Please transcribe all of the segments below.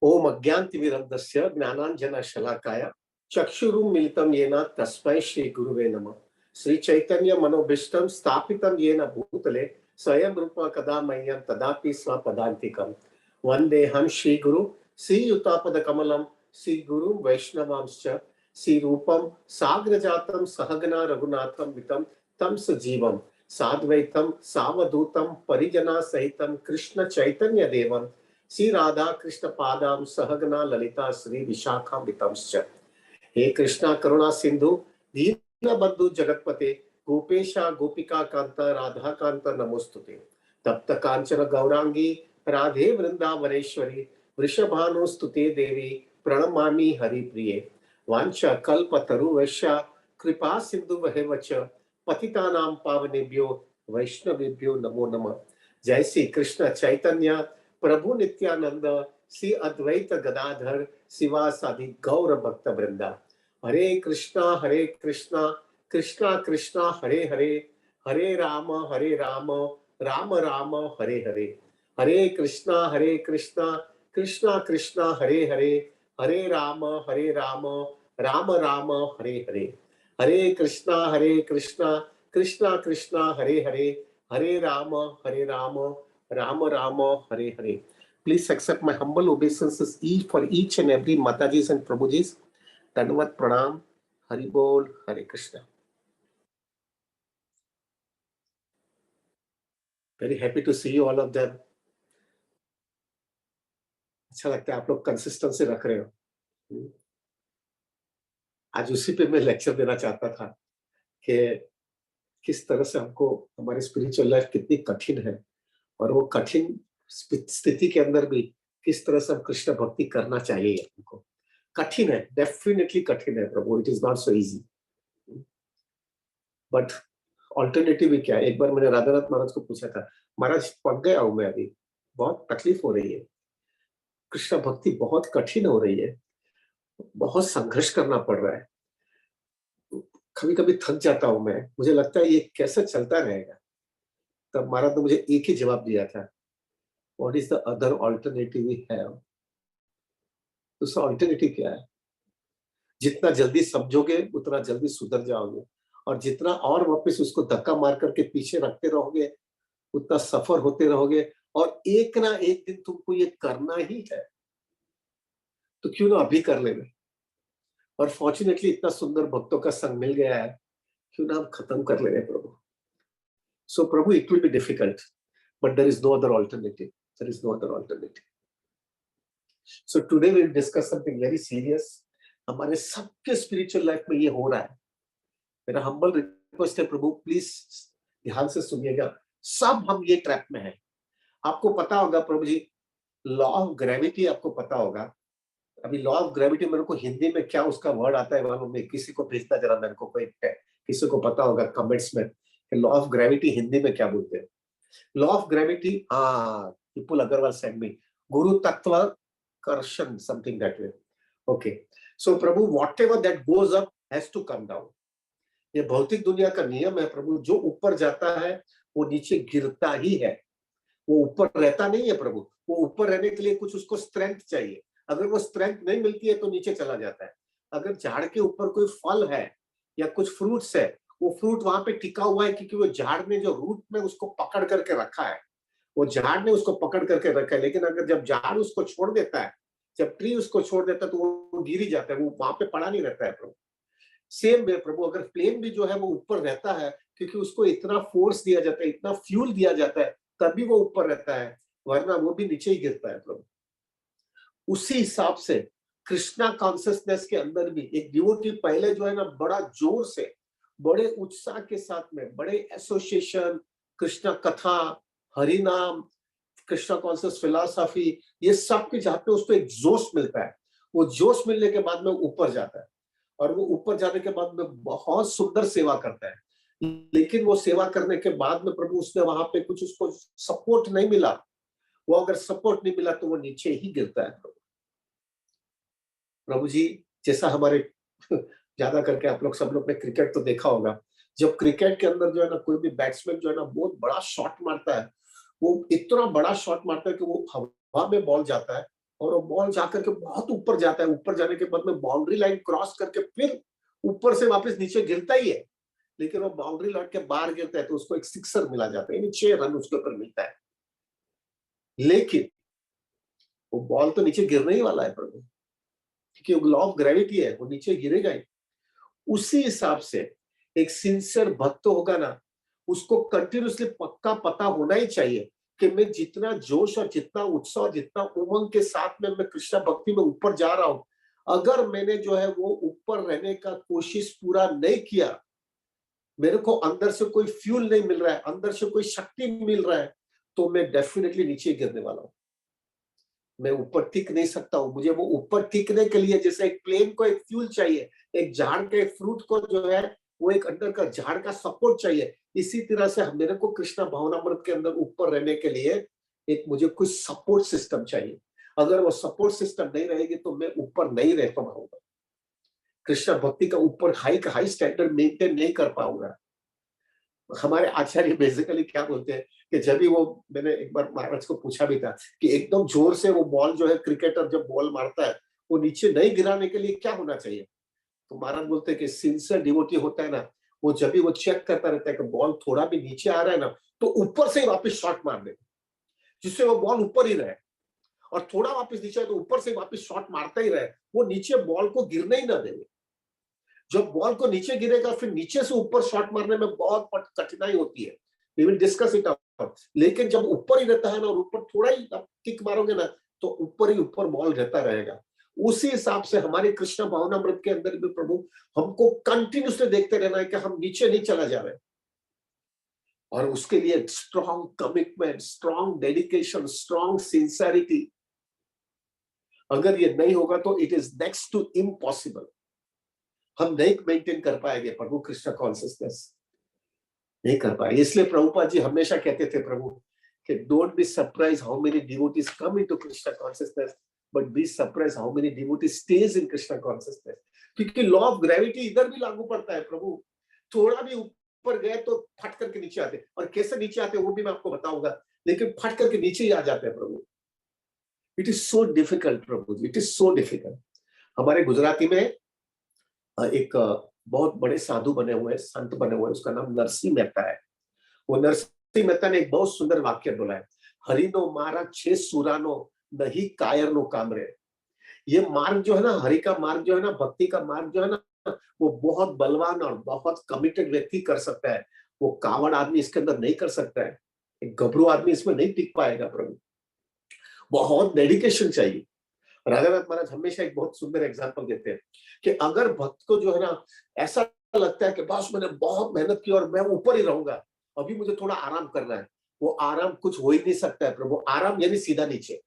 ओम अज्ञानतिमिरन्धस्य ज्ञानाञ्जनशलाकाय चक्षुरुन्मीलितं येन तस्मै श्रीगुरुवे नमः। श्री चैतन्य मनोभीष्टं स्थापितं येन भूतले स्वयं रूप कदा मह्यं तदापि स्वपदान्तिकं वन्देऽहं श्रीगुरु श्रीयुतापदकमलं श्रीगुरुं वैष्णवांश्च श्रीरूपं साग्रजातं सहगना रघुनाथं वितं तं सजीवं साद्वैतं सावधूतं परिजना सहितं कृष्ण चैतन्य देवं श्री राधा कृष्ण पादाम सहगना ललिता श्री विशाखामृतंश्च। हे कृष्णा करुणा सिंधु दीनबंधु जगतपते गोपेशा गोपिका कांत राधा कांत नमोस्तुते। तप्त कांचन गौरांगी राधे वृंदावनेश्वरी वृषभानुस्तुते देवी प्रणमामि हरिप्रिये। वांछा कल्पतरुवैश्या कृपा सिंधु वहेवच पतितानां पावनेभ्यो वैष्णवेभ्यो नमो नमः। जय श्री कृष्ण चैतन्य प्रभु नित्यानंद श्री अद्वैत गदाधर शिवासादि गौर भक्त वृंदा। हरे कृष्णा कृष्णा कृष्णा हरे हरे, हरे राम राम राम हरे हरे। हरे कृष्णा कृष्णा कृष्णा हरे हरे, हरे राम राम राम हरे हरे। हरे कृष्णा कृष्णा कृष्णा हरे हरे, हरे Ram Ram Ram Hare Hare. Please accept my humble obeisances for each and every Matajis and Prabhujis. Dandavat Pranam, Hari Bol, Hare Krishna. Very happy to see you all of them. अच्छा लगता है आप लोग कंसिस्टेंसी रख रहे हो। आज उसी पे मैं लेक्चर देना चाहता था कि किस तरह से हमको हमारी स्पिरिचुअल लाइफ कितनी कठिन है और वो कठिन स्थिति के अंदर भी किस तरह से हम कृष्ण भक्ति करना चाहिए। हमको कठिन है, डेफिनेटली कठिन है प्रभु, it is not so easy, but alternative क्या है। एक बार मैंने राधानाथ महाराज को पूछा था, महाराज पक गया हूं मैं, अभी बहुत तकलीफ हो रही है, कृष्ण भक्ति बहुत कठिन हो रही है, बहुत संघर्ष करना पड़ रहा है, कभी कभी थक जाता हूं मैं, मुझे लगता है ये कैसे चलता रहेगा। तब महाराज ने मुझे एक ही जवाब दिया था, what is the other alternative we have. दूसरा ऑल्टरनेटिव क्या है? जितना जल्दी समझोगे उतना जल्दी सुधर जाओगे, और जितना और वापस उसको धक्का मार करके पीछे रखते रहोगे उतना सफर होते रहोगे, और एक ना एक दिन तुमको ये करना ही है, तो क्यों ना अभी कर लेना। और फॉर्चुनेटली इतना सुंदर भक्तों का संग मिल गया है, क्यों ना हम खत्म कर लेंगे प्रभु। सो प्रभु, it will be difficult, but there is no other alternative, there is no other alternative. So today we will discuss something very serious. हमारे सबके स्पिरिचुअल लाइफ में ये हो रहा है। मेरा हम्बल रिक्वेस्ट है प्रभु, प्लीज ध्यान से सुनिएगा, सब हम ये ट्रैप में हैं। आपको पता होगा प्रभु जी, लॉ ऑफ ग्रेविटी आपको पता होगा। अभी लॉ ऑफ ग्रेविटी मेरे को हिंदी में क्या उसका वर्ड आता है मालूम नहीं, किसी को भेजना जरा, मेरे को कोई किसी को पता होगा कमेंट्स में, लॉ ऑफ ग्रेविटी हिंदी में क्या बोलते हैं। लॉ ऑफ ग्रेविटी, हाँ, विपुल अग्रवाल सेंड मी, गुरु तत्व कर्षण, something that way. Okay, so प्रभु, whatever that goes up has to come down. ये भौतिक दुनिया का नियम है प्रभु, जो ऊपर जाता है वो नीचे गिरता ही है, वो ऊपर रहता नहीं है प्रभु। वो ऊपर रहने के लिए कुछ उसको स्ट्रेंथ चाहिए, अगर वो स्ट्रेंथ नहीं मिलती है तो नीचे चला जाता है। अगर झाड़ के ऊपर कोई फल है या कुछ फ्रूट्स है, वो फ्रूट वहां पे टिका हुआ है क्योंकि वो झाड़ ने जो रूट में उसको पकड़ करके रखा है, वो झाड़ ने उसको पकड़ करके रखा है। लेकिन अगर जब झाड़ उसको छोड़ देता है, जब ट्री उसको छोड़ देता है, तो वो गिर ही जाता है, वो वहां पे पड़ा नहीं रहता है प्रभु। सेम वे प्रभु, अगर प्लेन भी जो है वो ऊपर रहता है क्योंकि उसको इतना फोर्स दिया जाता है, इतना फ्यूल दिया जाता है, तभी वो ऊपर रहता है, वरना वो भी नीचे ही गिरता है प्रभु। उसी हिसाब से कृष्णा कॉन्सियसनेस के अंदर भी एक डिवोटी पहले जो है ना, बड़ा जोर से, बड़े उत्साह के साथ में, बड़े एसोसिएशन, कृष्णा कथा, हरि नाम, कृष्णा कॉन्सियस फिलॉसफी, ये सब के जहाँ पे उसको एक जोश मिलता है, वो जोश मिलने के बाद में ऊपर जाता है, और वो ऊपर जाने के बाद में बहुत सुंदर सेवा करता है। लेकिन वो सेवा करने के बाद में प्रभु, उसने वहां पे कुछ उसको सपोर्ट नहीं मिला, वो अगर सपोर्ट नहीं मिला तो वो नीचे ही गिरता है प्रभु। प्रभु जी, जैसा हमारे ज्यादा करके आप लोग सब लोग ने क्रिकेट तो देखा होगा, जब क्रिकेट के अंदर जो है ना, कोई भी बैट्समैन जो है ना बहुत बड़ा शॉट मारता है, वो इतना बड़ा शॉट मारता है कि वो हवा में बॉल जाता है, और वो बॉल जाकर के बहुत ऊपर जाता है, ऊपर जाने के बाद में बाउंड्री लाइन क्रॉस करके फिर ऊपर से वापस नीचे गिरता ही है, लेकिन वो बाउंड्री लाइन के बाहर गिरता है तो उसको एक सिक्सर मिला जाता है, यानी 6 रन उसके ऊपर मिलता है। लेकिन वो बॉल तो नीचे गिरने ही वाला है प्रभु, क्योंकि वो लॉ ऑफ ग्रेविटी है, वो नीचे गिरेगा ही। उसी हिसाब से एक सिंसियर भक्त होगा ना, उसको कंटिन्यूसली पक्का पता होना ही चाहिए कि मैं जितना जोश और जितना उत्साह और जितना उमंग के साथ में मैं कृष्ण भक्ति में ऊपर जा रहा हूं, अगर मैंने जो है वो ऊपर रहने का कोशिश पूरा नहीं किया, मेरे को अंदर से कोई फ्यूल नहीं मिल रहा है, अंदर से कोई शक्ति मिल रहा है, तो मैं डेफिनेटली नीचे गिरने वाला हूं। मैं ऊपर टिक नहीं सकता हूँ। मुझे वो ऊपर टिकने के लिए जैसे एक प्लेन को एक फ्यूल चाहिए, एक झाड़ के फ्रूट को जो है वो एक अंदर का झाड़ का सपोर्ट चाहिए, इसी तरह से मेरे को कृष्णा भावनामृत के अंदर ऊपर रहने के लिए एक मुझे कुछ सपोर्ट सिस्टम चाहिए। अगर वो सपोर्ट सिस्टम नहीं रहेगी तो मैं ऊपर नहीं रह पाऊंगा, कृष्णा भक्ति का ऊपर हाई स्टैंडर्ड मेंटेन नहीं कर पाऊंगा। हमारे आचार्य बेसिकली क्या बोलते हैं कि जब भी वो, मैंने एक बार महाराज को पूछा भी था कि एकदम जोर से वो बॉल जो है, क्रिकेटर जब बॉल मारता है वो नीचे नहीं गिराने के लिए क्या होना चाहिए, तो महाराज बोलते हैं कि सिंसियर डिवोटी होता है ना, वो जब भी वो चेक करता रहता है कि बॉल थोड़ा भी नीचे आ रहा है ना, तो ऊपर से ही वापस शॉट मार दे, जिससे वो बॉल ऊपर ही रहे, और थोड़ा वापस नीचे तो ऊपर से वापस शॉट मारता ही रहे, वो नीचे बॉल को गिरने ही ना दे। जब बॉल को नीचे गिरेगा फिर नीचे से ऊपर शॉट मारने में बहुत कठिनाई होती है, we will discuss it out. लेकिन जब ऊपर ही रहता है ना, और ऊपर थोड़ा ही किक मारोगे ना, तो ऊपर ही ऊपर बॉल रहता रहेगा। उसी हिसाब से हमारे कृष्ण भावनामृत के अंदर भी प्रभु हमको कंटिन्यूसली देखते रहना है कि हम नीचे नहीं चला जा रहे, और उसके लिए strong commitment, strong dedication, strong sincerity, अगर ये नहीं होगा तो it is next to impossible. हम नहीं मेंटेन कर पाएंगे प्रभु कृष्ण कॉन्सियसनेस, नहीं कर पाएंगे। इसलिए प्रभुपाद जी हमेशा कहते थे प्रभु कि don't be surprise how many devotees come into Krishna consciousness, but be surprise how many devotees stage in Krishna consciousness. क्योंकि लॉ ऑफ ग्रेविटी इधर भी लागू पड़ता है प्रभु, थोड़ा भी ऊपर गए तो फट करके नीचे आते, और कैसे नीचे आते वो भी मैं आपको बताऊंगा, लेकिन फट करके नीचे ही आ जाते हैं प्रभु। इट इज सो डिफिकल्ट प्रभु जी, इट इज सो डिफिकल्ट। हमारे गुजराती में एक बहुत बड़े साधु बने हुए, संत बने हुए, उसका नाम नरसिंह मेहता है। वो नरसिंह मेहता ने एक बहुत सुंदर वाक्य बोला है, हरिनो मार्ग छे सुरानो नहीं कायर नो कामरे। ये मार्ग जो है ना, हरि का मार्ग जो है ना, भक्ति का मार्ग जो है ना, वो बहुत बलवान और बहुत कमिटेड व्यक्ति कर सकता है, वो कावड़ आदमी इसके अंदर नहीं कर सकता है, एक गबरू आदमी इसमें नहीं टिक पाएगा प्रभु, बहुत डेडिकेशन चाहिए। राधानाथ महाराज हमेशा एक बहुत सुंदर एग्जांपल देते हैं कि अगर भक्त को जो है ना ऐसा लगता है कि बस मैंने बहुत मेहनत की और मैं ऊपर ही रहूंगा, अभी मुझे थोड़ा आराम करना है, वो आराम कुछ हो ही नहीं सकता है प्रभु। आराम यानी सीधा नीचे,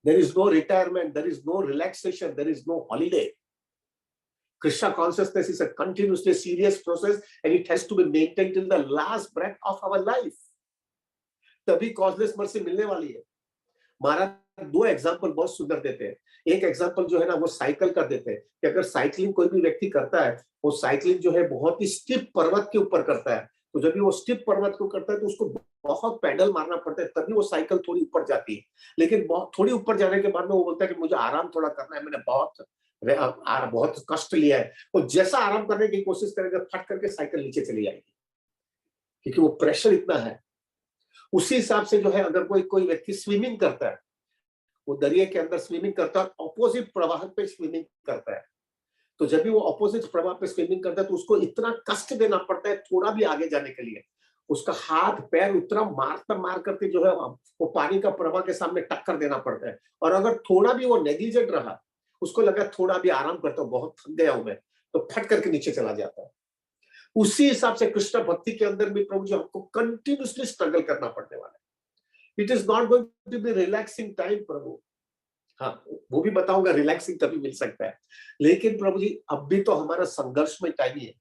there is no retirement, there is no relaxation, there is no holiday. Krishna consciousness is a continuously serious process and it has to be maintained till the last breath of our life. तभी causeless mercy मिलने वाली है। महाराज दो example बहुत सुंदर देते हैं। एक एग्जांपल जो है ना वो साइकिल का देते हैं कि अगर साइकिलिंग कोई भी व्यक्ति करता है, वो साइकिलिंग जो है बहुत ही स्टीप पर्वत के ऊपर करता है, तो जब भी वो स्टीप पर्वत को करता है तो उसको बहुत पैडल मारना पड़ता है, तभी वो साइकिल थोड़ी ऊपर जाती है। लेकिन बहुत थोड़ी ऊपर जाने के बाद में वो बोलता है कि मुझे आराम थोड़ा करना है, मैंने बहुत कष्ट लिया है। वो जैसा आराम करने की कोशिश करेगा, फट करके साइकिल नीचे चली जाएगी, क्योंकि वो प्रेशर इतना है। उसी हिसाब से जो है अगर कोई कोई व्यक्ति स्विमिंग करता है, वो दरिया के अंदर स्विमिंग करता है, ऑपोजिट प्रवाह पे स्विमिंग करता है, तो जब भी वो ऑपोजिट प्रवाह पे स्विमिंग करता है तो उसको इतना कष्ट देना पड़ता है थोड़ा भी आगे जाने के लिए, उसका हाथ पैर उतना मार करके जो है वो पानी का प्रवाह के सामने टक्कर देना पड़ता है। और अगर थोड़ा भी वो नेग्लिजेंट रहा, उसको लगा थोड़ा भी आराम करता हूं, बहुत थक गया हूं मैं, तो फट करके नीचे चला जाता है। उसी हिसाब से कृष्ण भक्ति के अंदर भी प्रभु जी हमको कंटिन्यूसली स्ट्रगल करना पड़ने वाला है। It is not going to be relaxing time प्रभु। हाँ, वो भी बताऊंगा रिलैक्सिंग तभी मिल सकता है, लेकिन प्रभु जी अब भी तो हमारा संघर्ष में टाइम ही है।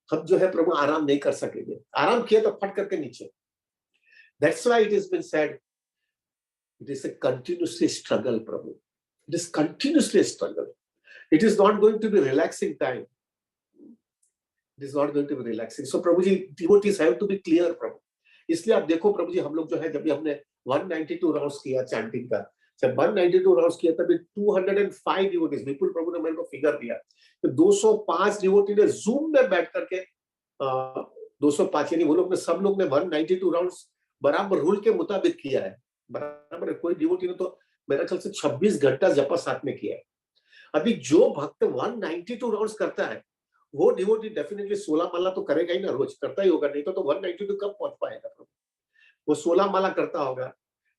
हम जो है प्रभु आराम नहीं कर सकेंगे, आराम किया तो फट करके नीचे। That's why it is been said it is a continuously struggle प्रभु, it is continuously struggle, it is not going to be relaxing time, it is not going to be relaxing. So प्रभु जी devotees have to be clear प्रभु। इसलिए आप देखो प्रभु जी, हम लोग जो है जब भी हमने 192 राउंड्स किया चैंटिंग का। जब 192 राउंड्स किया तभी 205 डिवोटीज, विपुल प्रभु ने मेरे को फिगर दिया, तो 205 डिवोटी ने जूम में बैठ करके 205 यानी वो लोग ने, सब लोग ने 192 राउंड्स बराबर रूल के मुताबिक किया है। बराबर है। कोई डिवोटी ने तो मेरे ख्याल से 26 घंटा जपा साथ में किया है। अभी जो भक्त 192 राउंड्स करता है वो डिवोटी डेफिनेटली 16 माला तो करेगा ही ना, रोज करता ही होगा, नहीं तो 192 कब पहुंच पाएगा प्रभु। वो 16 माला करता होगा,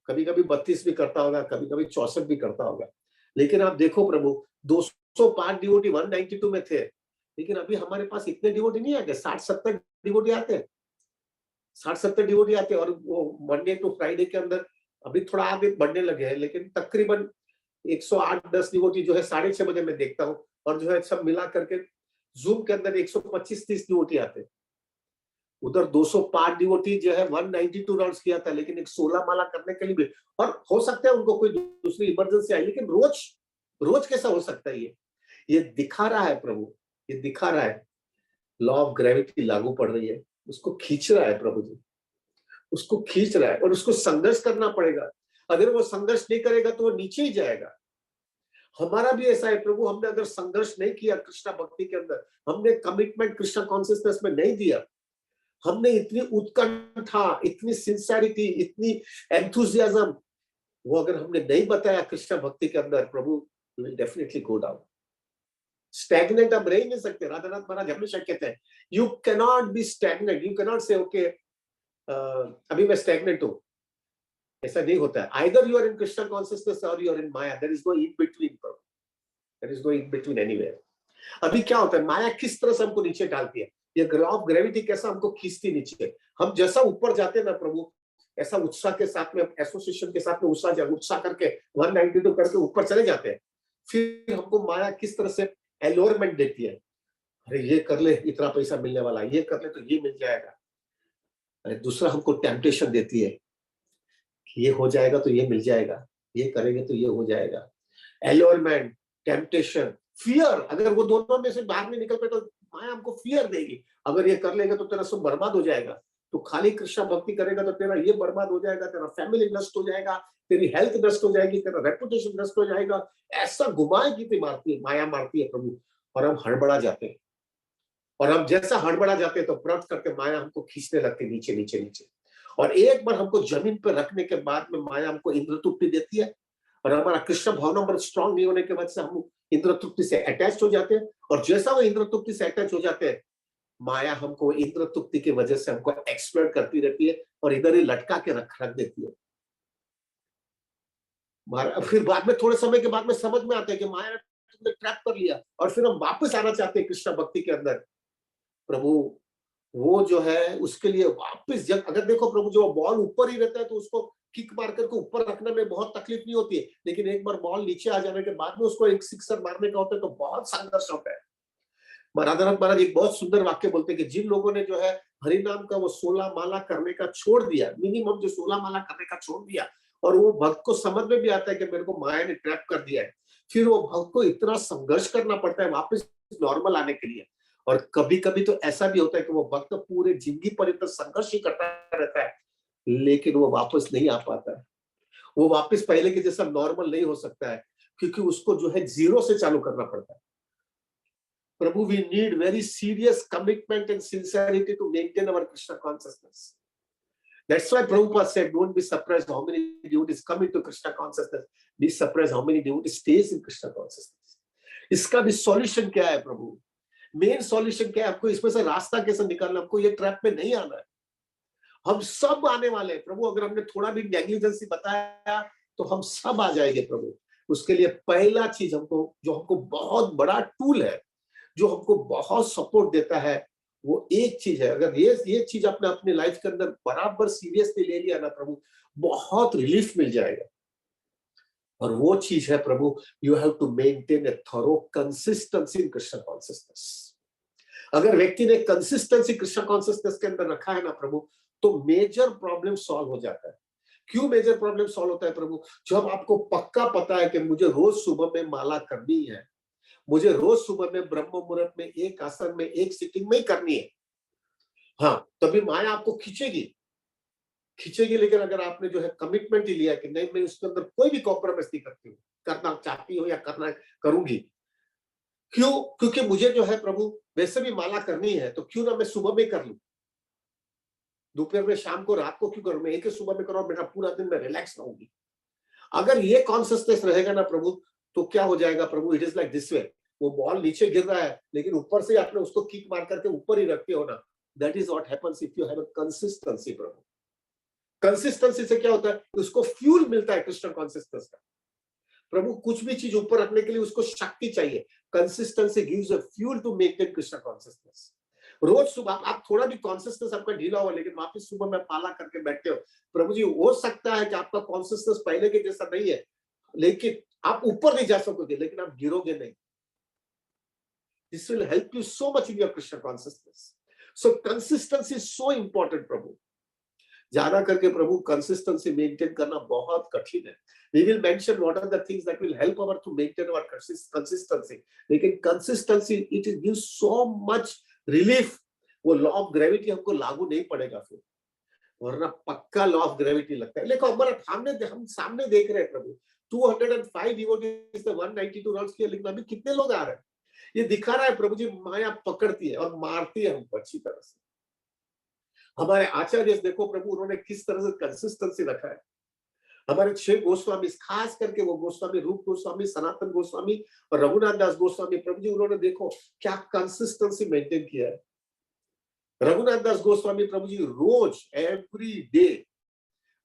कभी कभी 32 भी करता होगा, कभी कभी 64 भी करता होगा। लेकिन आप देखो प्रभु, 205 डिवोटी 192 में थे, लेकिन अभी हमारे पास इतने डिवोटी नहीं आते, 60-70 डिवोटी आते हैं, 60-70 डिवोटी आते हैं। और वो मंडे टू फ्राइडे के अंदर अभी थोड़ा आगे बढ़ने लगे हैं, लेकिन तकरीबन 108-10 डिवोटी जो है 6:30 बजे मैं देखता हूँ, और जो है सब मिला करके जूम के अंदर 125-30 डिवोटी आते हैं। उधर 205 डिवोटी जो है 192 राउंड्स किया था, लेकिन एक 16 माला करने के लिए भी, और हो सकता है उनको कोई दूसरी इमरजेंसी आई, लेकिन रोज रोज कैसा हो सकता है? ये दिखा रहा है प्रभु, ये दिखा रहा है लॉ ऑफ ग्रेविटी लागू पड़ रही है, उसको खींच रहा है प्रभु जी, उसको खींच रहा है, और उसको संघर्ष करना पड़ेगा। अगर वो संघर्ष नहीं करेगा तो वो नीचे ही जाएगा। हमारा भी ऐसा है प्रभु, हमने अगर संघर्ष नहीं किया कृष्णा भक्ति के अंदर, हमने कमिटमेंट कृष्णा कॉन्शियसनेस में नहीं दिया, हमने इतनी उत्कंठा, इतनी सिंसियरिटी, इतनी एंथुसियाज्म वो अगर हमने नहीं बताया कृष्णा भक्ति के अंदर, प्रभु will definitely go down. Stagnant हम रह ही नहीं सकते। राधानाथ महाराज हमेशा कहते हैं, you cannot be stagnant, you cannot say okay अभी मैं स्टैग्नेंट हूं, ऐसा नहीं होता है। Either you are in Krishna consciousness और you are in maya, there is no in between प्रभु, there is no in between anywhere. अभी क्या होता है, माया किस तरह से हमको नीचे डालती है, ये लॉ ऑफ ग्रेविटी कैसा हमको खींचती नीचे। हम जैसा ऊपर जाते हैं ना प्रभु, ऐसा उत्साह के साथ में, एसोसिएशन के साथ में उत्साह करके 192 करके ऊपर चले जाते हैं। फिर हमको माया किस तरह से एलोरमेंट देती है, अरे ये कर ले इतना पैसा मिलने वाला, ये कर ले तो ये मिल जाएगा। अरे दूसरा हमको टेम्पटेशन देती है कि ये हो जाएगा तो ये मिल जाएगा, ये करेंगे तो ये हो जाएगा। एलोरमेंट, टेम्पटेशन, फियर, अगर वो दोनों में से बाहर नहीं निकल पाए तो माया हमको फियर देगी, अगर ये कर लेगा तो तेरा सब बर्बाद हो जाएगा, तो खाली कृष्णा भक्ति करेगा तो तेरा ये बर्बाद हो जाएगा, तेरा फैमिली नष्ट हो जाएगा, तेरी हेल्थ नष्ट हो जाएगी, तेरा रेपुटेशन नष्ट हो जाएगा। ऐसा घुमाएगी थी मारती है, माया मारती है प्रभु, और हम हड़बड़ा जाते हैं। और हम जैसा हड़बड़ा जाते हैं तो व्रत करके माया हमको खींचने लगती है नीचे नीचे नीचे। और एक बार हमको जमीन पर रखने के बाद में माया हमको इंद्र तृप्ति देती है, और हमारा कृष्ण भावना पर स्ट्रांग नहीं होने के वजह से हम इंद्र तृप्ति से अटैच हो जाते हैं। और जैसा वो इंद्र तृप्ति से अटैच हो जाते हैं, माया हमको इंद्र तृप्ति की वजह से हमको एक्सप्लोर करती रहती है और इधर ही लटका के रख देती है। फिर बाद में थोड़े समय के बाद में समझ में आता है कि माया ने तुमने ट्रैप कर लिया, और फिर हम वापस आना चाहते हैं कृष्ण भक्ति के अंदर। प्रभु वो जो है उसके लिए वापस, जब अगर देखो प्रभु, जो बॉल ऊपर ही रहता है तो उसको किक मार करके ऊपर रखने में बहुत तकलीफ नहीं होती है, लेकिन एक बार बॉल नीचे आ जाने के बाद में उसको एक सिक्सर मारने का होता है तो बहुत संघर्ष होता है। राधानाथ महाराज एक बहुत सुंदर वाक्य बोलते हैं कि जिन लोगों ने जो है हरि नाम का वो 16 माला करने का छोड़ दिया, मिनिमम जो 16 माला करने का छोड़ दिया, और वो भक्त को समझ में भी आता है कि मेरे को माया ने ट्रैप कर दिया है, फिर वो भक्त को इतना संघर्ष करना पड़ता है वापस नॉर्मल आने के लिए। और कभी कभी तो ऐसा भी होता है कि वो भक्त पूरे जिंदगी पर्यंत संघर्ष ही करता रहता है, लेकिन वो वापस नहीं आ पाता है, वो वापस पहले के जैसा नॉर्मल नहीं हो सकता है, क्योंकि उसको जो है जीरो से चालू करना पड़ता है। प्रभु, we need very serious commitment and sincerity to maintain our Krishna consciousness. That's why Prabhupada said, don't be surprised how many devotees come into Krishna consciousness. Be surprised how many devotees stays in Krishna consciousness. इसका भी solution क्या है प्रभु? Main solution क्या है? आपको इसमें से रास्ता कैसे निकालना? आपको ये ट्रैप में नहीं आना है। हम सब आने वाले हैं प्रभु, अगर हमने थोड़ा भी नेग्लिजेंसी बताया तो हम सब आ जाएंगे प्रभु। उसके लिए पहला चीज हमको, जो हमको बहुत बड़ा टूल है, जो हमको बहुत सपोर्ट देता है, वो एक चीज है। अगर ये चीज आपने अपनी लाइफ के अंदर बराबर सीरियसली ले लिया ना प्रभु, बहुत रिलीफ मिल जाएगा। और वो चीज है प्रभु, you have to maintain a thorough consistency in Krishna consciousness. अगर व्यक्ति ने कंसिस्टेंसी कृष्ण कॉन्शियसनेस के अंदर रखा है ना प्रभु, तो मेजर प्रॉब्लम सॉल्व हो जाता है। क्यों मेजर प्रॉब्लम सॉल्व होता है प्रभु? जब आपको पक्का पता है कि मुझे रोज सुबह में माला करनी है, मुझे रोज सुबह में ब्रह्म मुहूर्त में एक आसन में एक सिटिंग में ही करनी है, हाँ, तभी माया आपको खींचेगी। खींचेगी, लेकिन अगर आपने जो है कमिटमेंट ही लिया कि नहीं मैं उसके अंदर कोई भी कॉम्प्रोमाइज नहीं करती हूँ, करना चाहती हूँ या करना करूंगी, क्यों? क्योंकि मुझे जो है प्रभु वैसे भी माला करनी है, तो क्यों ना मैं सुबह में कर लूं, दोपहर में, शाम को, रात को क्यों करूं, मैं एक ही सुबह में करूं और मेरा पूरा दिन मैं रिलैक्स रहूंगी। अगर ये कॉन्सियसनेस रहेगा ना प्रभु, तो क्या हो जाएगा प्रभु, it is like this way, वो बॉल नीचे गिर रहा है लेकिन ऊपर से आपने उसको किक मार करके ऊपर ही रखते हो ना। That is what happens if you have a consistency Prabhu. Consistency से क्या होता है, उसको फ्यूल मिलता है क्रिश्चियन कॉन्सिस्टेंस का। प्रभु कुछ भी चीज ऊपर रखने के लिए उसको शक्ति चाहिए। Consistency gives a fuel to maintain Krishna consciousness. रोज सुबह आप थोड़ा भी कॉन्सिस्टेंस आपका ढीला हुआ, लेकिन वापस सुबह में पाला करके बैठते हो, प्रभु जी हो सकता है कि आपका कॉन्सिस्टेंस पहले के जैसा नहीं है, लेकिन आप ऊपर नहीं जा सकोगे, लेकिन आप गिरोगे नहीं। This will help you so much in your Krishna consciousness. So consistency is so important प्रभु। ज्यादा करके प्रभु कंसिस्टेंसी मेंटेन करना बहुत कठिन है। We will mention what are the things that will help our to maintain our consistency, लेकिन consistency it gives so much relief. वो लॉ ऑफ ग्रेविटी हमको लागू नहीं पड़ेगा फिर, वरना पक्का लॉ ऑफ ग्रेविटी लगता है। देखो हमारा हम सामने देख रहे हैं प्रभु 205 डिवोटीज 192 रन्स किए, लेकिन अभी कितने लोग आ रहे हैं, ये दिखा रहा है प्रभु जी माया पकड़ती है और मारती है हमको अच्छी तरह से। हमारे आचार्य देखो प्रभु उन्होंने किस तरह से कंसिस्टेंसी रखा है। हमारे 6 गोस्वामी, खास करके वो गोस्वामी रूप गोस्वामी, सनातन गोस्वामी और रघुनाथ दास गोस्वामी, प्रभु जी उन्होंने देखो क्या कंसिस्टेंसी मेंटेन किया है। रघुनाथ दास गोस्वामी प्रभु जी रोज एवरी डे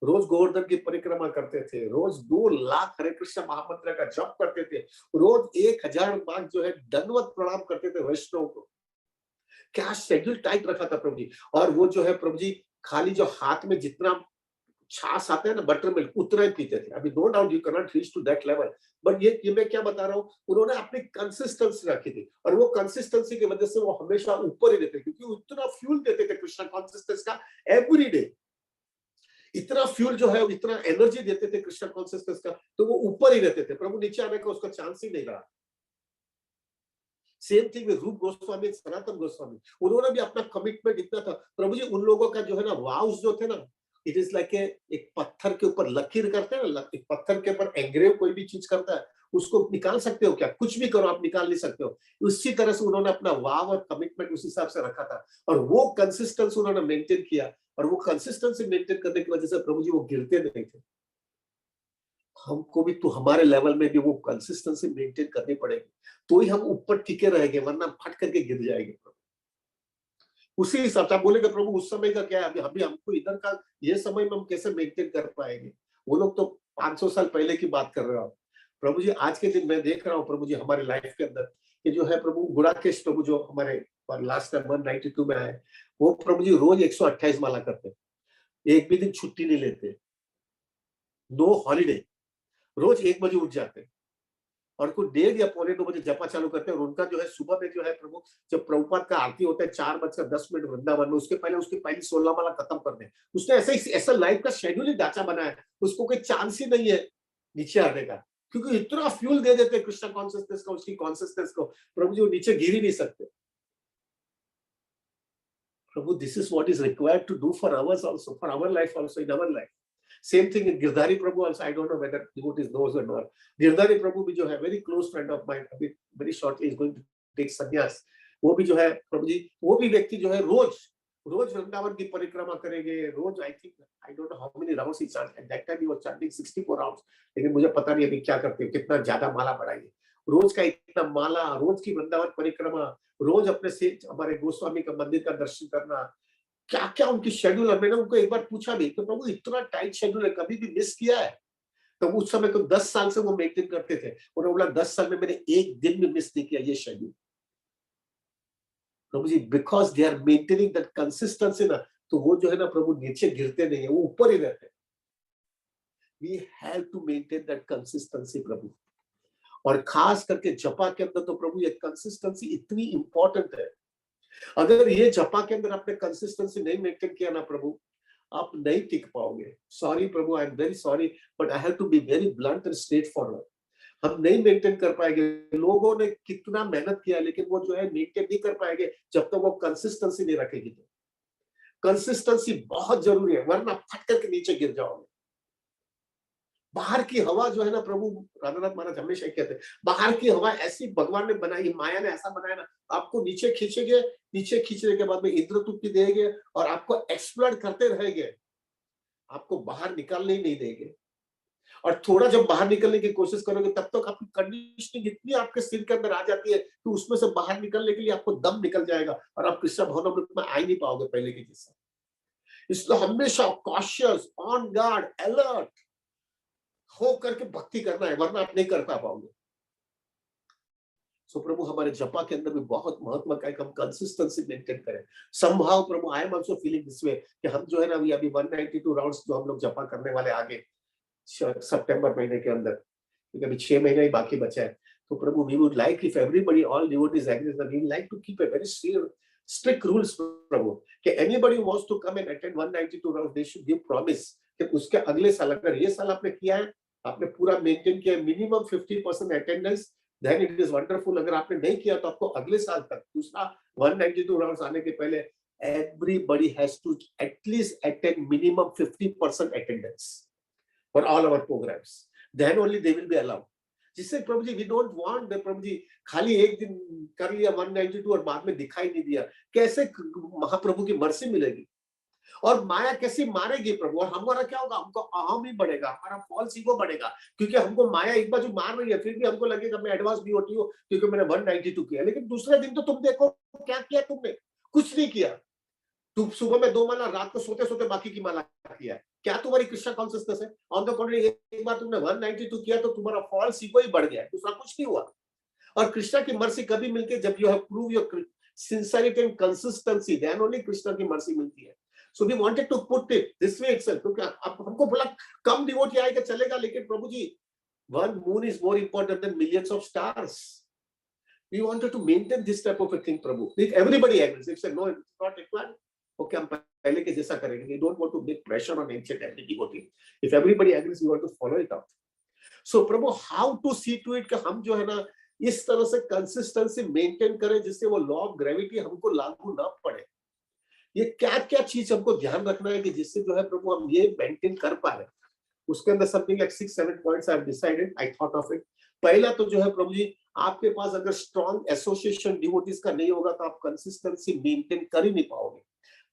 रोज गोवर्धन की परिक्रमा करते थे, रोज 2 लाख हरे कृष्ण महामंत्र का जप करते थे, रोज 1000 बार जो है दंडवत प्रणाम करते थे वैष्णव को। क्या शेड्यूल टाइट रखा था प्रभु जी। और वो जो है प्रभु जी खाली जो हाथ में जितना छाछ आता है ना, बटर मिल्क, उतना ही पीते थे। अभी no doubt you can not reach to that level, but ये मैं क्या बता रहा हूँ, उन्होंने अपनी कंसिस्टेंसी रखी थी, और वो कंसिस्टेंसी की वजह से वो हमेशा ऊपर ही रहते, क्योंकि उतना फ्यूल देते थे कृष्ण कॉन्सिस्टेंस का एवरी डे। इतना फ्यूल जो है, इतना एनर्जी देते थे कृष्ण कॉन्सिस्टेंस का, तो वो ऊपर ही रहते थे। प्रभु नीचे आने का उसका चांस ही नहीं रहा। सेम थिंग विद रूप गोस्वामी, सनातन गोस्वामी, उन्होंने भी अपना कमिटमेंट इतना था। प्रभु जी उन लोगों का जो है ना वाउस जो थे ना, इट इज लाइक एक पत्थर के ऊपर लकीर करते हैं ना, एक पत्थर के ऊपर एंग्रेव कोई भी चीज करता है, उसको निकाल सकते हो क्या? कुछ भी करो आप निकाल नहीं सकते हो। उसी तरह से उन्होंने अपना वाव और कमिटमेंट उस हिसाब से रखा था, और वो कंसिस्टेंसी उन्होंने मेंटेन किया, और वो कंसिस्टेंसी मेंटेन करने की वजह से प्रभु जी वो गिरते नहीं थे। हमको भी तो हमारे लेवल में भी वो कंसिस्टेंसी मेंटेन करनी पड़ेगी, तो ही हम ऊपर टिके रहेंगे, वरना फट करके गिर जाएंगे। उसी हिसाब से आप बोलेंगे प्रभु उस समय का क्या है, अभी अभी हमको इधर का ये समय में हम कैसे मेंटेन कर पाएंगे? वो लोग तो 500 साल पहले की बात कर रहे हो आप। प्रभु जी आज के दिन मैं देख रहा हूँ प्रभु जी हमारे लाइफ के अंदर कि जो है प्रभु गुड़ाकेश प्रभु जो हमारे लास्ट टाइम 192 में आए, वो प्रभु जी रोज 128 माला करते, एक भी दिन छुट्टी नहीं लेते, नो हॉलीडे, रोज 1 बजे उठ जाते और कुछ 1:30 या पौने 2 बजे जपा चालू करते हैं। और उनका जो है सुबह में जो है प्रभु जब प्रभुपाद का आरती होता है 4:10 वृंदावन में, उसके पहले उसकी पहली 16 माला खत्म कर दे। उसने ऐसा लाइफ का शेड्यूल ही ढांचा बनाया है, उसको कोई चांस ही नहीं है नीचे आने का, क्योंकि इतना फ्यूल दे देते कृष्ण कॉन्सियसनेस को, उसकी कॉन्सियसनेस को, प्रभु जी वो नीचे गिर ही नहीं सकते। प्रभु this is what is required to do for ours also, for our life also, in our life. Same thing in Girdhari Prabhu also. I don't know whether devotees knows or not. Girdhari Prabhu भी जो है very close friend of mine, अभी very shortly is going to take sannyas. वो भी जो है प्रभु जी, वो भी व्यक्ति जो है रोज रोज वृंदावन की परिक्रमा करेंगे। रोज I think I don't know how many rounds he chant, at that time he was chanting 64 rounds, लेकिन मुझे पता नहीं अभी क्या करते हो, कितना ज्यादा माला बढ़ाएंगे। रोज का इतना माला, रोज की वृंदावन परिक्रमा, रोज अपने से हमारे गोस्वामी का मंदिर का दर्शन करना, क्या क्या उनकी शेड्यूल है। मैंने उनको एक बार पूछा भी कि प्रभु इतना टाइट शेड्यूल है, कभी भी मिस किया है? तो उस समय तो 10 साल से वो मेंटेन करते थे, उन्होंने बोला 10 साल में मैंने एक दिन भी मिस नहीं किया ये शेड्यूल। प्रभु जी because they are maintaining that consistency ना, तो वो जो है ना प्रभु नीचे गिरते नहीं है, वो ऊपर ही रहते हैं। We have to maintain that consistency प्रभु, और खास करके जपा के अंदर तो प्रभु ये कंसिस्टेंसी इतनी इंपॉर्टेंट है। अगर ये जपा के अंदर आपने कंसिस्टेंसी नहीं मेंटेन किया ना प्रभु, आप नहीं टिक पाओगे। सॉरी प्रभु, I am very sorry, but I have to be very blunt and straightforward. हम नहीं मेंटेन कर पाएंगे। लोगों ने कितना मेहनत किया, लेकिन वो जो है मेंटेन नहीं कर पाएंगे जब तक वो कंसिस्टेंसी नहीं रखेगी। तो कंसिस्टेंसी बहुत जरूरी है, वरना फट करके नीचे गिर जाओगे। बाहर की हवा जो है ना, प्रभु राधानाथ महाराज हमेशा कहते हैं, बाहर की हवा ऐसी भगवान ने बनाई, माया ने ऐसा बनाया ना, आपको नीचे खींचेंगे, नीचे खींचने के बाद में इंद्रतुप्ति देंगे और आपको एक्सप्लोर करते रहेंगे, आपको बाहर निकालने ही नहीं देंगे। और थोड़ा जब बाहर निकलने की कोशिश करोगे, तब तक आपकी कंडीशनिंग इतनी आपके सिर के अंदर आ जाती है कि उसमें से बाहर निकलने के लिए आपको दम निकल जाएगा और आप कृष्ण भवनामृत में आ ही नहीं पाओगे पहले के जैसा। इसलिए हमेशा कॉशियस, ऑन गार्ड, अलर्ट हो करके भक्ति करना है, वरना आप नहीं कर पाओगे। सो प्रभु हमारे जपा के अंदर भी बहुत महत्व का है कि हम कंसिस्टेंसी मेंटेन करें। संभाव प्रभु, I am also feeling this way कि हम जो है ना अभी 192 राउंड्स जो हम लोग जपा करने वाले आगे सितंबर महीने के अंदर, क्योंकि अभी 6 महीने ही बाकी बचा है। तो प्रभु, we would like if everybody, all devotees agree that we would like to keep a very strict rules प्रभु, कि anybody who wants to come and attend 192 rounds, they should give promise कि उसके अगले साल, अगर ये साल आपने किया है, आपने पूरा मेंटेन किया minimum 50% attendance, then it is wonderful. अगर आपने नहीं किया तो आपको अगले साल तक दूसरा 192 राउंड्स आने के पहले everybody has to at least attend minimum 50% attendance for all our programs, then only they will be allowed। जिससे प्रभु जी, वी डोंट वांट प्रभु जी खाली एक दिन कर लिया 192 और बाद में दिखाई नहीं दिया, कैसे महाप्रभु की मर्सी मिलेगी? और माया कैसी मारेगी प्रभु? और हमारा क्या होगा? हमको अहम ही बढ़ेगा, हमारा फॉल्स ईगो बढ़ेगा, क्योंकि हमको माया एक बाजू मार रही है, फिर भी हमको लगेगा मैं एडवांस बीओटी हूं क्योंकि मैंने 192 किया। लेकिन दूसरे दिन तो तुम देखो क्या किया तुमने, कुछ नहीं किया। तुम सुबह में 2 माला, रात को सोते सोते बाकी की माला किया है। क्या तुम्हारी कृष्णा कॉन्शियसनेस है? ऑन द कॉन्ट्री, एक बार तुमने 192 किया तो तुम्हारा फॉल्स ईगो ही बढ़ गया, दूसरा कुछ नहीं हुआ। और कृष्णा की मर्सी कभी मिलती है जब you have prove your sincerity and consistency, then only Krishna की मर्सी मिलती है। So we wanted to put it this way itself, क्योंकि आप हमको बोला कम डिवोटी आएगा चलेगा, लेकिन प्रभु जी, one moon is more important than millions of stars. We wanted to maintain this type of a thing प्रभु। If everybody agrees, if say no it's not required, okay हम पहले के जैसा करेंगे। We don't want to make pressure on ancient every devotee. If everybody agrees, we want to follow it up. So प्रभु, how to see to it कि हम जो है ना इस तरह से कंसिस्टेंसी मेंटेन करें जिससे वो लॉ ऑफ ग्रेविटी हमको लागू ना पड़े। ये क्या क्या चीज हमको ध्यान रखना है कि जिससे जो है प्रभु हम ये मेंटेन कर पा रहे हैं। उसके अंदर something like 6-7 points I have decided, I thought of it. पहला तो जो है प्रभु जी, आपके पास अगर स्ट्रॉन्ग एसोसिएशन डिवोटीज का नहीं होगा तो आप कंसिस्टेंसी मेंटेन कर ही नहीं पाओगे,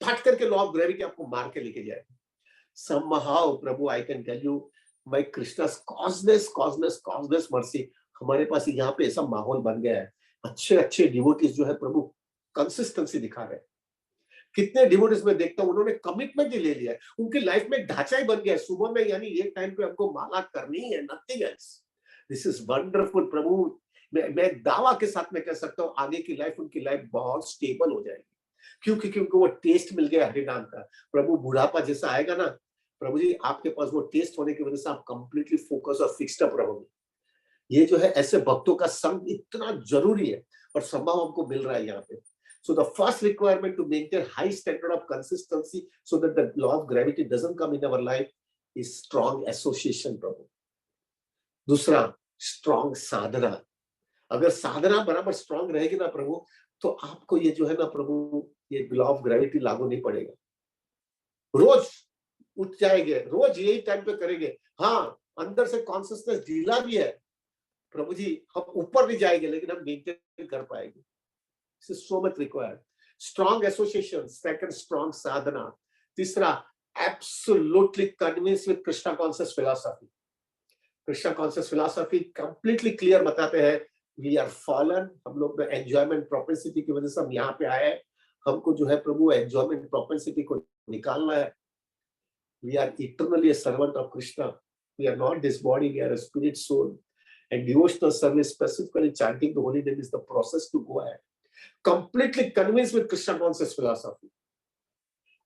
फट करके लॉ ऑफ ग्रेविटी आपको मार के लेके जाएगा। somehow प्रभु, I can tell you, my Krishna's causeless mercy, हमारे पास यहाँ पे ऐसा माहौल बन गया है। अच्छे अच्छे डिवोटीज जो है प्रभु कंसिस्टेंसी दिखा रहे हैं। कितने डिवोटीज में देखता हूँ उन्होंने कमिटमेंट ही ले लिया है, उनकी लाइफ में ढांचा ही बन गया है, सुबह में यानी ये टाइम पे हमको माला करनी है, nothing else. This is wonderful प्रभु। मैं दावा के साथ में कह सकता हूँ आगे की लाइफ, उनकी लाइफ बहुत स्टेबल हो जाएगी, क्योंकि वो टेस्ट मिल गया हरिनाम का। प्रभु, बुढ़ापा जैसा आएगा ना प्रभु जी, आपके पास वो टेस्ट होने की वजह से आप कंप्लीटली फोकस और फिक्स्ड अप रहोगे। ये जो है ऐसे भक्तों का संग इतना जरूरी है और संभव हमको मिल रहा है यहाँ पे। So the first requirement to maintain high standard of consistency so that the law of gravity doesn't come in our life is strong association प्रभु। दूसरा, strong साधना। अगर साधना बराबर स्ट्रॉन्ग रहेगी ना प्रभु, तो आपको ये जो है ना प्रभु, ये लॉ ऑफ ग्रेविटी लागू नहीं पड़ेगा। रोज उठ जाएंगे, रोज यही टाइम पे करेंगे। हाँ, अंदर से कॉन्शियसनेस ढीला भी है प्रभु जी, हम ऊपर नहीं जाएंगे लेकिन हम मेंटेन कर पाएंगे। This is so much required. Strong association. Second, strong sadhana. तीसरा, absolutely convinced with Krishna conscious philosophy. Krishna conscious philosophy completely clear बताते हैं, we are fallen, हम लोग में enjoyment propensity की वजह से हम यहाँ पे आए हैं, हमको जो है प्रभु enjoyment propensity को निकालना है। We are eternally a servant of Krishna. We are not this body, we are a spirit soul. And devotional service, specifically chanting the holy name, is the process to go ahead. Completely convinced with Krishna conscious philosophy.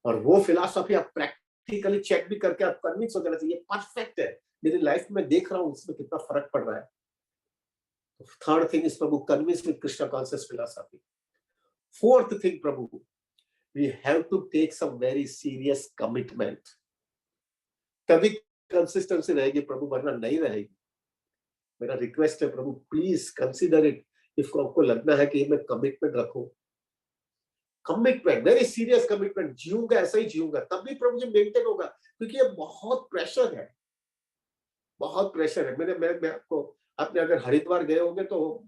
और वो philosophy आप practically check भी करके आप convince हो जाना चाहिए, perfect है, मेरी लाइफ में देख रहा हूँ इसमें कितना फर्क पड़ रहा है। थर्ड थिंग इज प्रभु, convince with Krishna conscious philosophy. Fourth thing प्रभु, we have to take some very serious commitment, तभी कंसिस्टेंसी रहेगी प्रभु, वरना नहीं रहेगी। मेरा रिक्वेस्ट है प्रभु, प्लीज कंसीडर इट। इफ आपको लगना है कि मैं कमिटमेंट रखूं, कमिटमेंट, वेरी सीरियस कमिटमेंट, जीऊंगा ऐसा ही जीऊंगा, तब भी प्रभु जी मेंटेन होगा, क्योंकि ये बहुत प्रेशर है, बहुत प्रेशर है। मैं आपको, आपने अगर हरिद्वार गए होंगे तो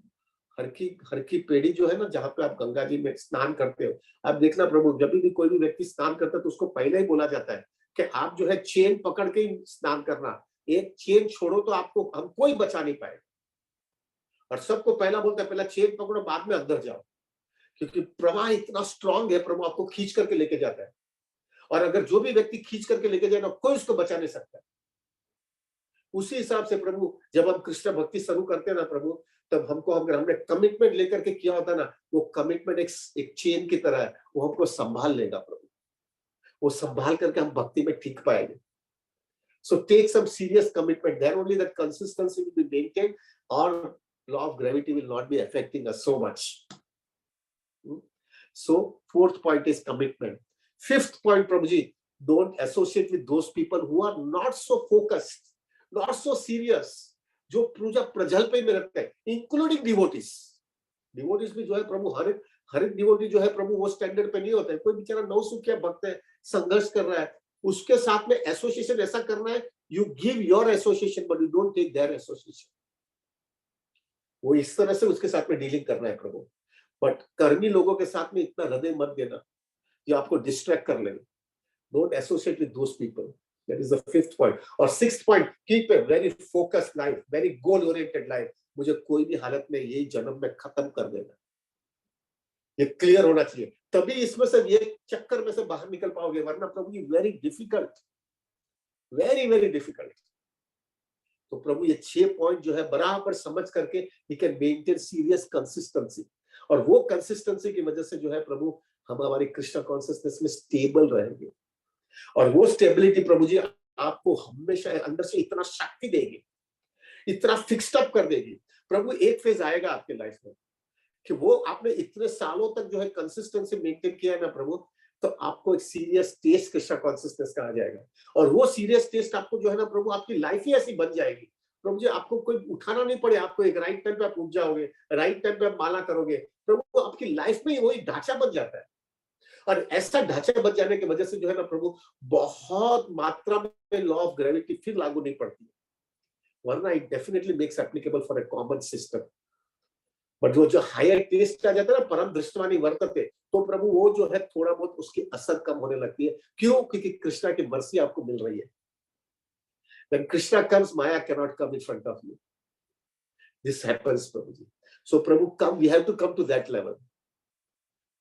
हर की पेड़ी जो है ना, जहाँ पे आप गंगा जी में स्नान करते हो, आप देखना प्रभु, जब भी कोई भी व्यक्ति स्नान करता है तो उसको पहले ही बोला जाता है कि आप जो है चेन पकड़ के ही स्नान करना, एक चेन छोड़ो तो आपको हम कोई बचा नहीं पाएगा। और सबको पहला बोलता है, पहला चेन पकड़ो, बाद में अंदर जाओ, क्योंकि प्रवाह इतना स्ट्रांग है, प्रभु आपको खींच करके लेके जाता है। और अगर जो भी व्यक्ति खींच करके लेके जाए ना, कोई उसको बचा नहीं सकता। उसी हिसाब से प्रभु, जब हम कृष्ण भक्ति शुरू करते हैं ना प्रभु, तब हमको, अगर हमने कमिटमेंट लेकर के किया होता ना, वो कमिटमेंट एक चेन की तरह है, वो हमको संभाल लेगा प्रभु, वो संभाल करके हम भक्ति में टिक पाएंगे। So take some serious commitment, then only that consistency will be maintained, or law of gravity will not be affecting us so much. So fourth point is commitment. Fifth point, Prabhuji, don't associate with those people who are not so focused, not so serious, जो पूजा प्रजल पे में रखते हैं, including devotees. Devotees भी जो है प्रभु, हर एक devotee जो है प्रभु वो स्टैंडर्ड पे नहीं होता है। कोई बेचारा नौसुखिया भक्त है, संघर्ष कर रहा है, उसके साथ में एसोसिएशन ऐसा करना है, you give your association but you don't take their association. वो इस तरह से उसके साथ में डीलिंग करना है प्रभु। बट कर्मी लोगों के साथ में इतना हृदय मत देना जो आपको डिस्ट्रैक्ट कर लेगा। Don't associate with those people. That is the fifth point. और sixth point, keep a very focused life, very goal oriented life. मुझे कोई भी हालत में यही जन्म में खत्म कर देना, ये क्लियर होना चाहिए, तभी इसमें से, ये चक्कर में से बाहर निकल पाओगे, वरना प्रभु ये very difficult, very very difficult. तो प्रभु ये 6 पॉइंट जो है बराबर समझ करके he can maintain serious consistency, और वो कंसिस्टेंसी की वजह से जो है प्रभु, हम हमारी कृष्णा कॉन्शियसनेस में स्टेबल रहेंगे। और वो स्टेबिलिटी प्रभु जी आपको हमेशा अंदर से इतना शक्ति देगी, इतना फिक्स्ड अप कर देगी। प्रभु एक फेज आएगा आपके लाइफ में कि वो आपने इतने सालों तक जो है कंसिस्टेंसी मेंटेन किया है ना प्रभु, तो आपको एक सीरियस टेस्ट कृष्णा कॉन्सियसनेस का आ जाएगा। और वो सीरियस टेस्ट आपको जो है ना प्रभु, आपकी लाइफ ही ऐसी बन जाएगी प्रभु जी, आपको कोई उठाना नहीं पड़े, आपको एक राइट टाइम पे आप उठ जाओगे, राइट टाइम पे आप माला करोगे प्रभु, आपकी लाइफ में वही ढांचा बन जाता है। और ऐसा ढांचा बन जाने की वजह से जो है ना प्रभु, बहुत मात्रा में लॉ ऑफ ग्रेविटी फिर लागू नहीं पड़ती, वरना it definitely makes applicable for a common system. But वो जो हायर टेस्ट आ जाता है ना, परम दृष्टवानी वर्तते, तो प्रभु वो जो है थोड़ा बहुत उसकी असर कम होने लगती है। क्यों? क्योंकि कृष्णा की मर्सी आपको मिल रही है। When Krishna comes, Maya cannot come in front of you. This happens, Prabhuji. So Prabhu, come, we have to come to that level.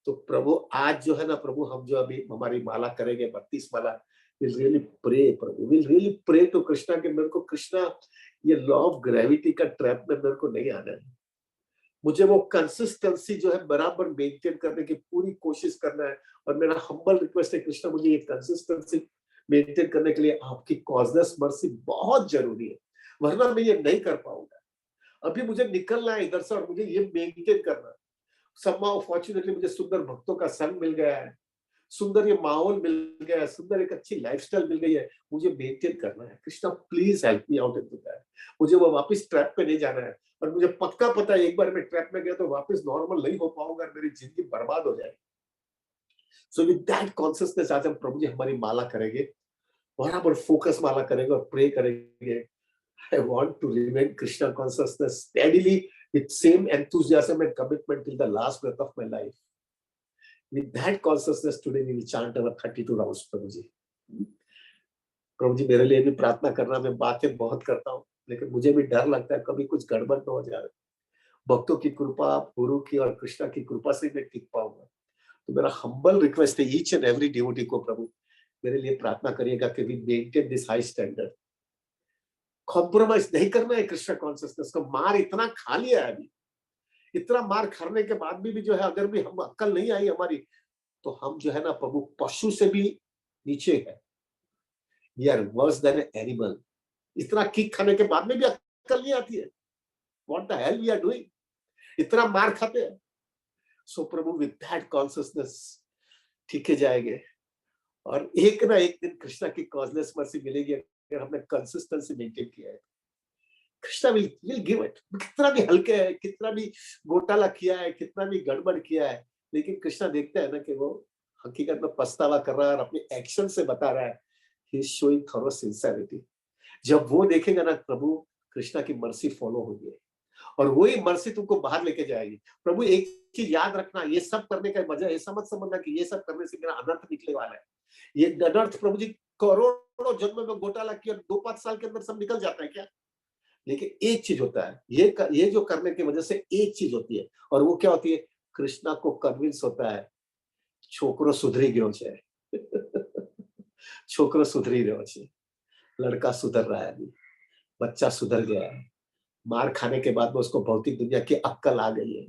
तो प्रभु आज जो है ना प्रभु, हम जो अभी हमारी माला करेंगे 32 माला, we'll really pray Prabhu, we'll really pray to Krishna कि मेरे को कृष्णा, ये लॉ ऑफ ग्रेविटी का ट्रैप में मेरे को नहीं आना है। मुझे वो कंसिस्टेंसी जो है बराबर मेंटेन करने की पूरी कोशिश करना है। और मेरा हम्बल रिक्वेस्ट है कृष्णा, मुझे ये कंसिस्टेंसी मेंटेन करने के लिए आपकी कॉजलेस मर्सी बहुत जरूरी है, वरना मैं ये नहीं कर पाऊंगा। अभी मुझे निकलना है इधर से और मुझे ये मेंटेन करना है। somehow फॉर्चुनेटली मुझे सुंदर भक्तों का संग मिल गया है, सुंदर ये माहौल मिल गया है, सुंदर एक अच्छी लाइफस्टाइल मिल गई है, मुझे मेंटेन करना है। Krishna please help me out into that. मुझे वो वापस ट्रैप पे नहीं जाना है, और मुझे पक्का पता है एक बार मैं ट्रैप में गया तो वापस नॉर्मल नहीं हो पाऊंगा, मेरी जिंदगी बर्बाद हो जाएगी। सो विद दैट कॉन्शियसनेस आज हम प्रभु जी हमारी माला करेंगे, बराबर फोकस माला करेंगे और प्रे करेंगे। I want to remain Krishna consciousness steadily with same enthusiasm and commitment till the last breath of my life. With that consciousness today we will chant our 32 rounds, प्रभु जी। प्रभु जी मेरे लिए भी प्रार्थना करना, मैं बातें बहुत करता हूँ, लेकिन मुझे भी डर लगता है कभी कुछ गड़बड़ न हो जाए। भक्तों की कृपा, गुरु की और कृष्णा की कृपा से मैं टिक पाऊंगा। तो मेरा हम्बल रिक्वेस्ट है ईच एंड एवरी डिवोटी को, प्रभु मेरे लिए प्रार्थना करिएगा कि we maintain this high standard. Compromise नहीं करना है कृष्ण कॉन्शियसनेस को। मार इतना खा लिया है अभी, इतना मार खाने के बाद भी जो है, अगर भी हम अक्ल नहीं आई हमारी, तो हम जो है ना प्रभु पशु से भी नीचे है। We are worse than animal. इतना किक खाने के बाद में भी अक्ल नहीं आती है। What the hell we are doing, इतना मार खाते हैं। सो प्रभु विद दैट कॉन्शियसनेस ठीक है जाएंगे, और एक ना एक दिन कृष्णा की कॉजलेस मर्सी मिलेगी अगर हमने कंसिस्टेंसी मेंटेन किया है। Krishna will give it. कितना भी हल्के है, कितना भी घोटाला किया है, कितना भी गड़बड़ किया है, लेकिन कृष्णा देखते हैं ना कि वो हकीकत में पछतावा कर रहा है और अपने एक्शन से बता रहा है, he is showing thorough sincerity. जब वो देखेगा ना प्रभु, कृष्णा की मर्सी फॉलो होगी और वही मर्सी तुमको बाहर लेके जाएगी। प्रभु एक चीज याद रखना, ये सब करने का वजह ऐसा मत समझना कि ये सब करने से मेरा अनर्थ निकले वाला है। ये अनर्थ प्रभु जी करोड़ों जन्म में घोटाला किया, 2-5 साल के अंदर सब निकल जाता है क्या? लेकिन एक चीज होता है, ये जो करने की वजह से एक चीज होती है, और वो क्या होती है? कृष्णा को कन्विंस होता है, छोकरो सुधरी गयो छे। छोकरो सुधरी गयो छे, लड़का सुधर रहा है अभी, बच्चा सुधर गया है। मार खाने के बाद में उसको भौतिक दुनिया की अक्कल आ गई है।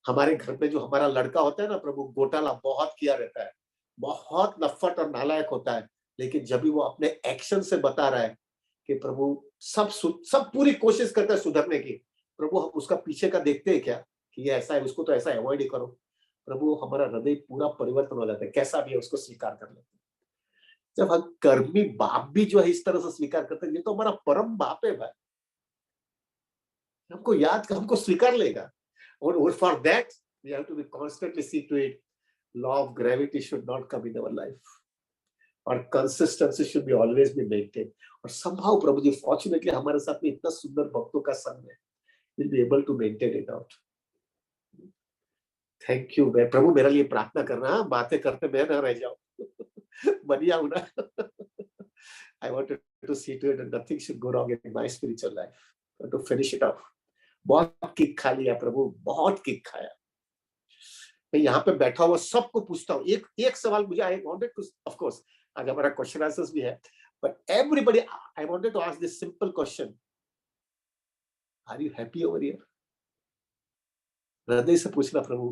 हमारे घर में जो हमारा लड़का होता है ना प्रभु, घोटाला बहुत किया रहता है, बहुत नफ्फट और नालायक होता है, लेकिन जब भी वो अपने एक्शन से बता रहा है कि प्रभु सब पूरी कोशिश करता है सुधरने की, प्रभु हम उसका पीछे का देखते हैं क्या कि ये ऐसा है, उसको तो ऐसा अवॉइड ही करो। प्रभु हमारा हृदय पूरा परिवर्तन हो जाता है, कैसा भी है उसको स्वीकार कर लेते हैं। जब हम कर्मी बाप भी जो है इस तरह से स्वीकार करते हैं, ये तो हमारा परम बाप है भाई, हमको स्वीकार लेगा। और for that we have to be constantly see to it, law of gravity should not come in our life, और consistency should be always be maintain. और संभव प्रभु जी फॉर्चुनेटली हमारे साथ में इतना सुंदर भक्तों का संग है, will be able to maintain it out. Thank you. मैं प्रभु मेरे लिए प्रार्थना करना, बातें करते मैं ना रह जाऊं। बढ़िया हूं ना। I wanted to see to it that nothing should go wrong in my spiritual life, to finish it off. बहुत किक खा लिया प्रभु, बहुत किक खाया। मैं यहाँ पे बैठा हुआ सबको पूछता हूँ, एक एक सवाल मुझे, I wanted to, of course आज हमारा क्वेश्चन आंसर्स भी है, but everybody I wanted to ask this simple question, are you happy over here? हृदय से पूछना प्रभु,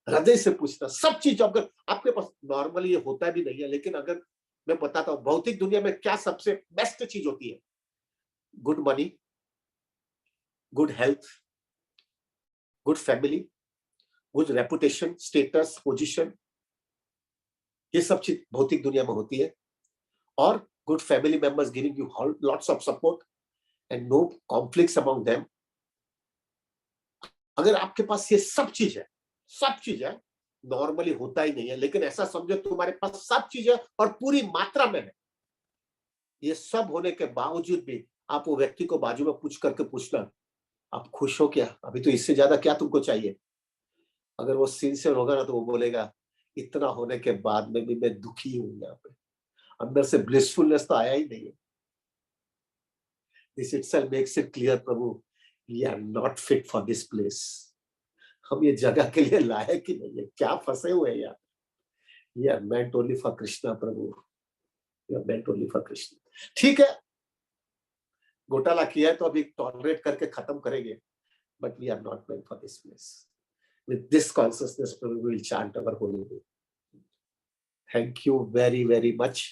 हृदय से पूछना। सब चीज अगर आपके पास नॉर्मली ये होता भी नहीं है, लेकिन अगर मैं बताता हूँ भौतिक दुनिया में क्या सबसे बेस्ट चीज होती है? Good money, good health, good family, good reputation, status, position, ये सब चीज भौतिक दुनिया में होती है। और good family members giving you lots of support and no conflicts among them. अगर आपके पास ये सब चीज है, नॉर्मली होता ही नहीं है, लेकिन ऐसा समझो तुम्हारे पास सब चीज है और पूरी मात्रा में है, ये सब होने के बावजूद भी आप वो व्यक्ति को बाजू में पूछ करके पूछना, आप खुश हो क्या? अभी तो इससे ज्यादा क्या तुमको चाहिए? अगर वो सिंसियर होगा ना तो वो बोलेगा, इतना होने के बाद में भी मैं दुखी हूं, यहाँ पे अंदर से ब्लिसफुलनेस तो आया ही नहीं है। This itself makes it clear प्रभु, we are not fit for this place. हम ये जगह के लिए लायक ही नहीं है, क्या फंसे हुए हैं यार। We are meant only for Krishna प्रभु, we are meant only for Krishna. ठीक है, घोटाला किया है तो अभी टॉलरेट करके खत्म करेंगे, but we are not meant for this place. With this consciousness, we will chant our holy name. Thank you very, very much.